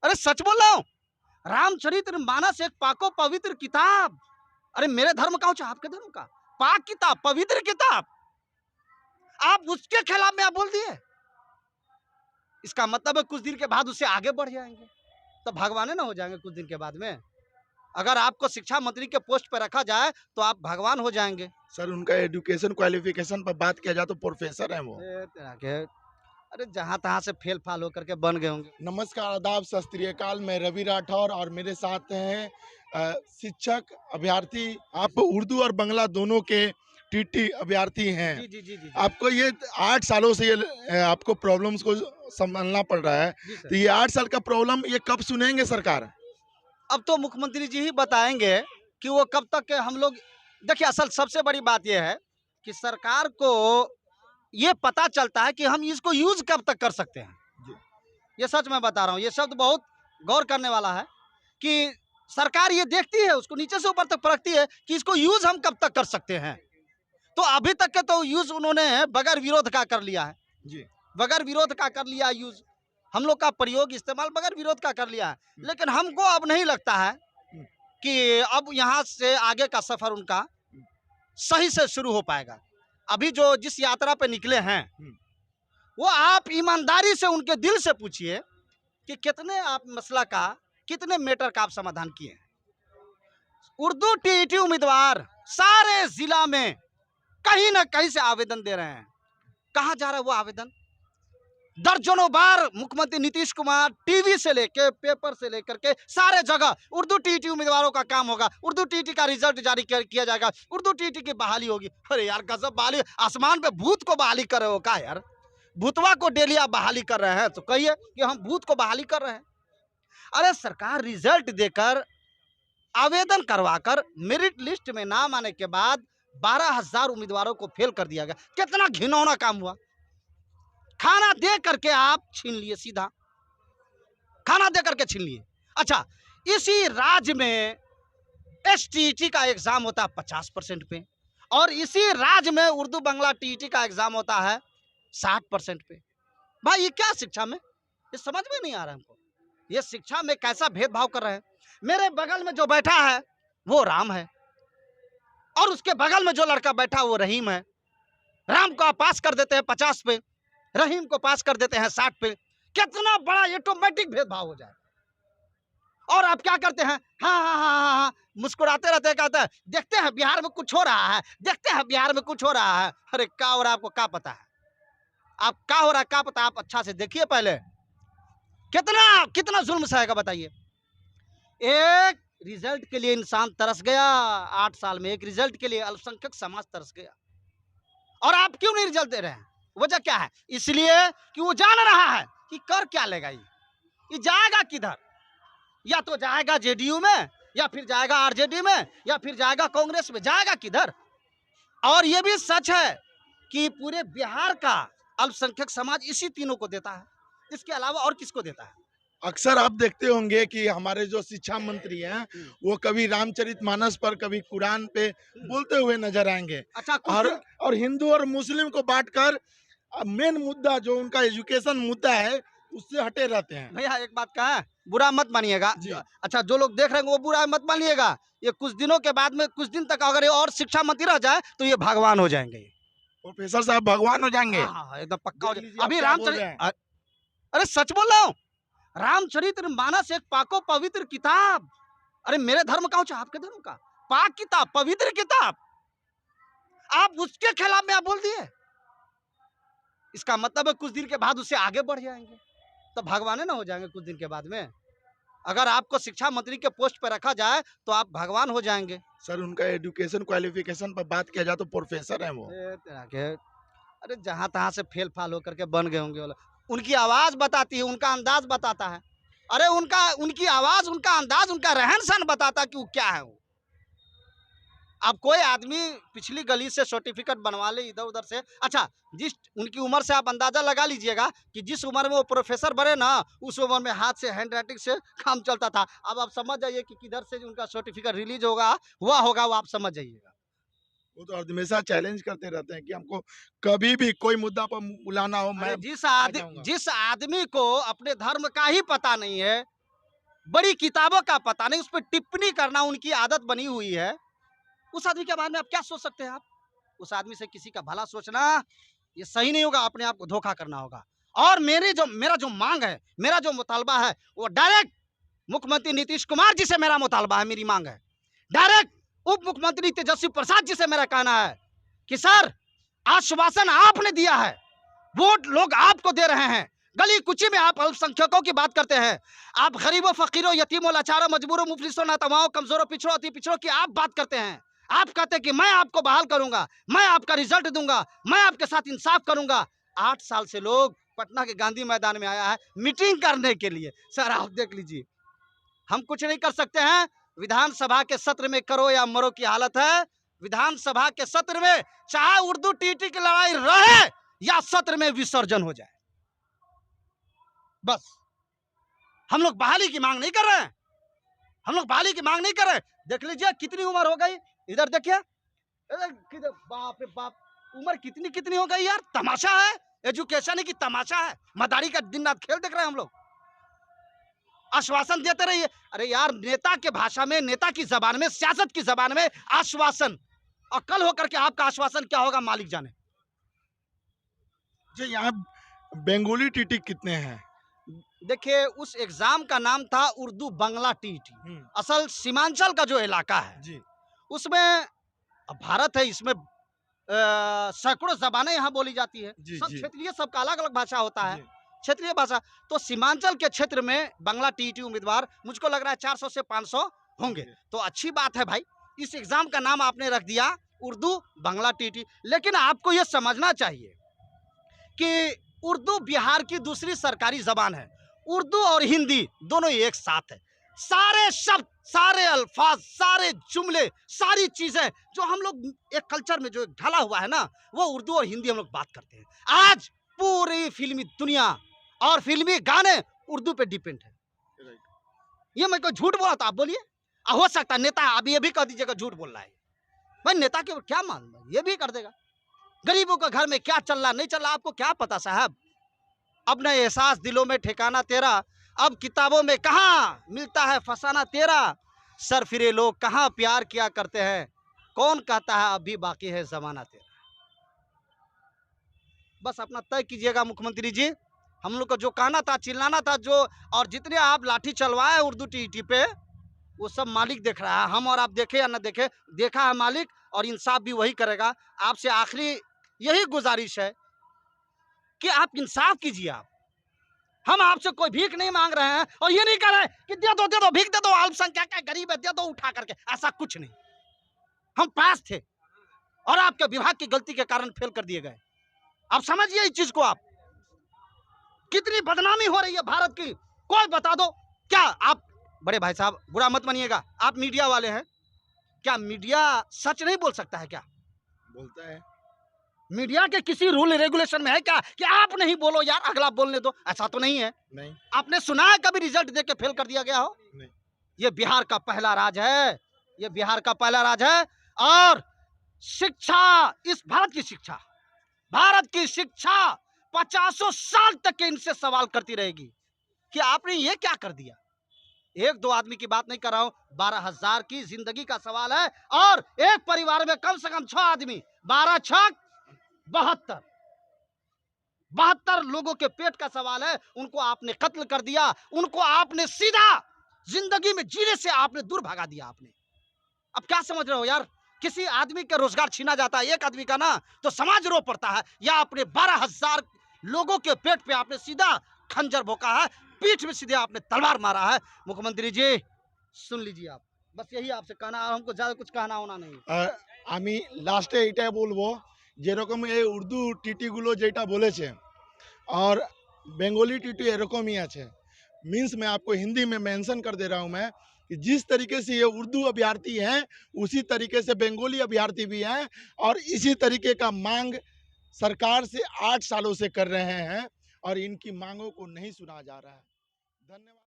अरे सच बोल रहा हूँ। रामचरित्र मानस एक पाको पवित्र किताब। अरे मेरे धर्म का हो चाहे आपके धर्म का, पाक किताब, पवित्र किताब, आप उसके खिलाफ में आप बोल दिए। इसका मतलब है कुछ दिन के बाद उससे आगे बढ़ जाएंगे, तो भगवान ना हो जाएंगे कुछ दिन के बाद में। अगर आपको शिक्षा मंत्री के पोस्ट पर रखा जाए तो आप भगवान हो जाएंगे। सर उनका एजुकेशन क्वालिफिकेशन पर बात किया जाए तो प्रोफेसर है वो। अरे जहां तहां से फेल फाल होकर के बन गए होंगे। नमस्कार, आदाब, सत श्री अकाल। मैं रवि राठौर और मेरे साथ हैं शिक्षक अभ्यर्थी। आप उर्दू और बांग्ला दोनों के टीटी अभ्यर्थी हैं। जी जी जी जी आपको ये 8 सालों से ये आपको प्रॉब्लम्स को संभालना पड़ रहा है, जी सर। तो ये 8 साल का प्रॉब्लम ये कब सुनेंगे सरकार? अब तो मुख्यमंत्री जी ही बताएंगे कि वो कब तक के हम लोग। देखिए असल सबसे बड़ी बात यह है कि सरकार को ये पता चलता है कि हम इसको यूज कब तक कर सकते हैं। ये सच मैं बता रहा हूँ, ये शब्द बहुत गौर करने वाला है कि सरकार ये देखती है, उसको नीचे से ऊपर तक परखती है कि इसको यूज हम कब तक कर सकते हैं। तो अभी तक के तो यूज उन्होंने बगैर विरोध का कर लिया है जी। बगैर विरोध का कर लिया यूज। हम लोग का प्रयोग इस्तेमाल बगैर विरोध का कर लिया है। लेकिन हमको अब नहीं लगता है कि अब यहाँ से आगे का सफर उनका सही से शुरू हो पाएगा। अभी जो जिस यात्रा पे निकले हैं वो आप ईमानदारी से उनके दिल से पूछिए कि कितने आप मसला का, कितने मैटर का आप समाधान किए हैं। उर्दू टीईटी उम्मीदवार सारे जिला में कहीं ना कहीं से आवेदन दे रहे हैं। कहां जा रहा है वो आवेदन? दर्जनों बार मुख्यमंत्री नीतीश कुमार टीवी से लेकर पेपर से लेकर के सारे जगह उर्दू टीईटी उम्मीदवारों का काम होगा, उर्दू टीईटी का रिजल्ट जारी किया जाएगा, उर्दू टीईटी की बहाली होगी। अरे यार गजब बहाली! आसमान पे भूत को बहाली कर रहे हो का यार? भूतवा को डेली आप बहाली कर रहे हैं तो कहिए कि हम भूत को बहाली कर रहे हैं। अरे सरकार रिजल्ट देकर, आवेदन करवाकर, मेरिट लिस्ट में नाम आने के बाद 12,000 उम्मीदवारों को फेल कर दिया गया। कितना घिनौना काम हुआ। खाना दे करके आप छीन लिए, सीधा खाना दे करके छीन लिए। अच्छा, इसी राज्य में एसटीईटी का एग्जाम होता है 50% पे, और इसी राज्य में उर्दू बांग्ला टीईटी का एग्जाम होता है 60% पे। भाई ये क्या शिक्षा में, ये समझ में नहीं आ रहा हमको। ये शिक्षा में कैसा भेदभाव कर रहे हैं। मेरे बगल में जो बैठा है वो राम है, और उसके बगल में जो लड़का बैठा वो रहीम है। राम को आप पास कर देते हैं 50 पे, रहीम को पास कर देते हैं 60 पे। कितना बड़ा ऑटोमेटिक भेदभाव हो जाए। और आप क्या करते हैं? हाँ हाँ हाँ हाँ हाँ मुस्कुराते रहते हैं, कहते हैं देखते हैं बिहार में कुछ हो रहा है, देखते हैं बिहार में कुछ हो रहा है। अरे क्या हो रहा है आपको क्या पता है? आप क्या हो रहा है क्या पता? आप अच्छा से देखिए पहले, कितना कितना जुल्म सहेगा बताइए। एक रिजल्ट के लिए इंसान तरस गया। 8 साल में एक रिजल्ट के लिए अल्पसंख्यक समाज तरस गया। और आप क्यों नहीं रिजल्ट दे रहे हैं? वजह क्या है? इसलिए कि वो जान रहा है कि कर क्या लेगा, ये जाएगा किधर? या तो जाएगा जेडीयू में, या फिर जाएगा आरजेडी में, या फिर जाएगा कांग्रेस में, जाएगा किधर? और ये भी सच है कि पूरे बिहार का अल्पसंख्यक समाज इसी तीनों को देता है, इसके अलावा और किसको देता है? अक्सर आप देखते होंगे कि हमारे जो शिक्षा मंत्री हैं वो कभी रामचरितमानस पर, कभी कुरान पे बोलते हुए नजर आएंगे। अच्छा और हिंदू और मुस्लिम को बांटकर मेन मुद्दा जो उनका एजुकेशन मुद्दा है उससे हटे रहते हैं। भैया एक बात कहा है, बुरा मत मानिएगा। जी। अच्छा, जो लोग देख रहे हैं वो बुरा मत मानिएगा। ये कुछ दिनों के बाद में, कुछ दिन तक अगर ये और शिक्षा मंत्री रह जाए तो ये भगवान हो जाएंगे। प्रोफेसर साहब भगवान हो जाएंगे। हाँ, एकदम पक्का हो देख जाए। लीजिए अभी आप क्या बोल रहे हैं। अरे सच बोल रहा हूँ। रामचरित्र मानस एक पाको पवित्र किताब। अरे मेरे धर्म का हो चाहे आपके धर्म का, पाक किताब, पवित्र किताब, आप उसके खिलाफ में आप बोल दिए। इसका मतलब है कुछ दिन के बाद उससे आगे बढ़ जाएंगे, तो भगवान ना हो जाएंगे कुछ दिन के बाद में। अगर आपको शिक्षा मंत्री के पोस्ट पर रखा जाए तो आप भगवान हो जाएंगे। सर उनका एजुकेशन क्वालिफिकेशन पर बात किया जाए तो प्रोफेसर है वो। अरे जहां तहां से फेल फाल होकर के बन गए होंगे वो लोग। उनकी आवाज बताती है, उनका अंदाज बताता है। अरे उनकी आवाज, उनका अंदाज, उनका रहन सहन बताता है कि वो क्या है। वो अब कोई आदमी पिछली गली से सर्टिफिकेट बनवा ले इधर उधर से। अच्छा, जिस उनकी उम्र से आप अंदाजा लगा लीजिएगा कि जिस उम्र में वो प्रोफेसर बने ना, उस उम्र में हाथ से हैंड राइटिंग से काम चलता था। अब आप समझ जाइए कि किधर से उनका सर्टिफिकेट रिलीज होगा, हुआ होगा, वो आप समझ जाइएगा। वो तो हमेशा चैलेंज करते रहते हैं कि हमको कभी भी कोई मुद्दा पर बुलाना हो मैं जिस आदमी को अपने धर्म का ही पता नहीं है, बड़ी किताबों का पता नहीं, उस पर टिप्पणी करना उनकी आदत बनी हुई है। उस आदमी के बारे में आप क्या सोच सकते हैं आप? उस आदमी से किसी का भला सोचना ये सही नहीं होगा, अपने आप को धोखा करना होगा। और मेरा जो मांग है, मेरा जो मुतालबा है, वो डायरेक्ट मुख्यमंत्री नीतीश कुमार जी से मेरा मुतालबा है, मेरी मांग है। डायरेक्ट उप मुख्यमंत्री तेजस्वी प्रसाद जी से मेरा कहना है कि सर, आश्वासन आपने दिया है, वोट लोग आपको दे रहे हैं, गली कुची में आप अल्पसंख्यकों की बात करते हैं, आप गरीबों, फकीरों, यतीमों, लाचारों, मजबूरों, मुफलिसों, नातवाओं, कमजोरों, पिछड़ों, अति पिछड़ों की आप बात करते हैं। आप कहते हैं कि मैं आपको बहाल करूंगा, मैं आपका रिजल्ट दूंगा, मैं आपके साथ इंसाफ करूंगा। 8 साल से लोग पटना के गांधी मैदान में आया है मीटिंग करने के लिए। सर आप देख लीजिए, हम कुछ नहीं कर सकते हैं। विधानसभा के सत्र में करो या मरो की हालत है। विधानसभा के सत्र में चाहे उर्दू टीटी की लड़ाई रहे या सत्र में विसर्जन हो जाए, बस। हम लोग बहाली की मांग नहीं कर रहे हैं, हम लोग बहाली की मांग नहीं कर रहे। देख लीजिए कितनी उम्र हो गई, इधर देखिए, बाप रे बाप, उम्र कितनी कितनी हो गई यार। तमाशा है, एजुकेशन की तमाशा है, मदारी का दिन रात खेल देख रहे हैं हम लोग। आश्वासन देते रहिए। अरे यार, नेता के भाषा में, नेता की जबान में, सियासत की जबान में आश्वासन, और कल होकर के आपका आश्वासन क्या होगा मालिक जाने। जी, यहाँ बंगाली टीटी कितने हैं? देखिए, उस एग्जाम का नाम था उर्दू बंगला टीटी। असल सीमांचल का जो इलाका है जी, उसमें, अब भारत है, इसमें सैकड़ों जबानें यहाँ बोली जाती है। जी, सब जी। क्षेत्रीय, सबका अलग अलग भाषा होता है, जी। क्षेत्रीय भाषा। तो सीमांचल के क्षेत्र में बांग्ला टीटी उम्मीदवार मुझको लग रहा है 400 से 500 होंगे। जी। तो अच्छी बात है भाई, इस एग्जाम का नाम आपने रख दिया उर्दू बांग्ला टीटी। लेकिन आपको यह समझना चाहिए कि उर्दू बिहार की दूसरी सरकारी जबान है। उर्दू और हिंदी दोनों एक साथ है। सारे शब्द, सारे अल्फाज, सारे जुमले, सारी चीजें जो हम लोग एक कल्चर में जो ढला हुआ है ना, वो उर्दू और हिंदी हम लोग बात करते हैं। आज पूरी फिल्मी दुनिया और फिल्मी गाने उर्दू पे डिपेंड है। ये मैं कोई झूठ बोला तो आप बोलिए, हो सकता है नेता अभी ये भी कह दीजिएगा झूठ बोल रहा है भाई, नेता के क्या मान, ये भी कर देगा। गरीबों का घर में क्या चल रहा नहीं चल रहा आपको क्या पता साहब। अब न एहसास दिलों में ठिकाना तेरा, अब किताबों में कहाँ मिलता है फसाना तेरा। सर फिरे लोग कहाँ प्यार किया करते हैं, कौन कहता है अभी बाकी है जमाना तेरा। बस अपना तय कीजिएगा मुख्यमंत्री जी। हम लोग को जो कहना था, चिल्लाना था, जो और जितने आप लाठी चलवाए उर्दू टीटी पे, वो सब मालिक देख रहा है। हम और आप देखे या न देखे, देखा है मालिक, और इंसाफ भी वही करेगा। आपसे आखिरी यही गुजारिश है कि आप इंसाफ कीजिए। आप, हम आपसे कोई भीख नहीं मांग रहे हैं, और ये नहीं कह रहे कि दे दो भीख दे दो, अल्पसंख्यक है, गरीब है, दे दो उठा करके, ऐसा कुछ नहीं। हम पास थे और आपके विभाग की गलती के कारण फेल कर दिए गए। आप समझिए इस चीज को। आप, कितनी बदनामी हो रही है भारत की, कोई बता दो। क्या आप, बड़े भाई साहब बुरा मत मानिएगा, आप मीडिया वाले हैं, क्या मीडिया सच नहीं बोल सकता है? क्या बोलता है? मीडिया के किसी रूल रेगुलेशन में है क्या कि आप नहीं बोलो यार, अगला बोलने दो? ऐसा तो नहीं है। नहीं। आपने सुना है कभी रिजल्ट देके फेल कर दिया गया हो? नहीं। ये बिहार का पहला राज है, ये बिहार का पहला राज है। और शिक्षा, इस भारत की शिक्षा 50 साल तक के इनसे सवाल करती रहेगी कि आपने ये क्या कर दिया। एक दो आदमी की बात नहीं कर रहा हूं, 12,000 की जिंदगी का सवाल है। और एक परिवार में कम से कम 6 आदमी, 12 छक 72 लोगों के पेट का सवाल है। उनको आपने कत्ल कर दिया, उनको आपने सीधा जिंदगी में जीने से आपने दूर भगा दिया आपने। अब क्या समझ रहे हो यार, किसी आदमी का रोजगार छीना जाता है एक आदमी का ना, तो समाज रो पड़ता है। या आपने 12,000 लोगों के पेट पे आपने सीधा खंजर भोंका है, पीठ में सीधे आपने तलवार मारा है। मुख्यमंत्री जी सुन लीजिए, आप, बस यही आपसे कहना है, हमको ज्यादा कुछ कहना होना नहीं। আমি লাস্টে এটাই বলবো, যেরকম এই উর্দু টিটিগুলো যেটা বলেছে और बंगाली टीटी এরকমই আছে। मीन्स मैं आपको हिंदी में मेंशन कर दे रहा हूँ मैं कि जिस तरीके से ये उर्दू अभ्यर्थी हैं, उसी तरीके से बंगाली अभ्यर्थी भी हैं, और इसी तरीके का मांग सरकार से 8 सालों से कर रहे हैं, और इनकी मांगों को नहीं सुना जा रहा है। धन्यवाद।